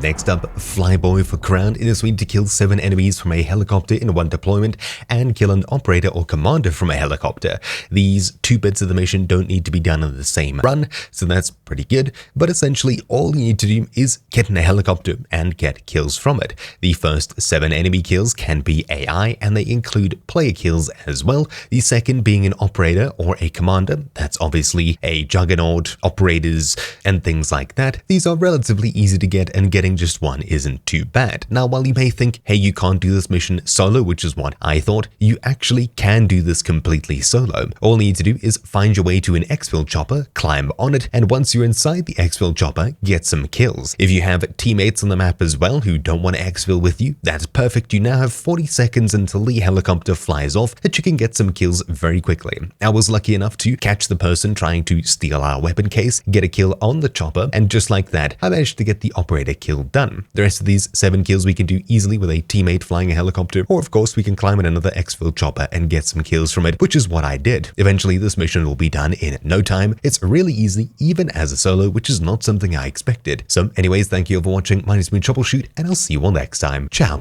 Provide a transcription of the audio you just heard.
Next up, Flyboy for crown. It is sweet to kill 7 enemies from a helicopter in one deployment and kill an operator or commander from a helicopter. These 2 bits of the mission don't need to be done in the same run, so that's pretty good, but essentially all you need to do is get in a helicopter and get kills from it. The first 7 enemy kills can be AI, and they include player kills as well. The second being an operator or a commander. That's obviously a juggernaut, operators, and things like that. These are relatively easy to get, and getting just one isn't too bad. Now, while you may think, hey, you can't do this mission solo, which is what I thought, you actually can do this completely solo. All you need to do is find your way to an exfil chopper, climb on it, and once you're inside the exfil chopper, get some kills. If you have teammates on the map as well who don't want to exfil with you, that's perfect. You now have 40 seconds until the helicopter flies off that you can get some kills very quickly. I was lucky enough to catch the person trying to steal our weapon case, get a kill on the chopper, and just like that, I managed to get the operator kill done. The rest of these 7 kills we can do easily with a teammate flying a helicopter, or of course we can climb in another exfil chopper and get some kills from it, which is what I did. Eventually this mission will be done in no time. It's really easy, even as a solo, which is not something I expected. So anyways, thank you all for watching. My name has been Troubleshoot, and I'll see you all next time. Ciao.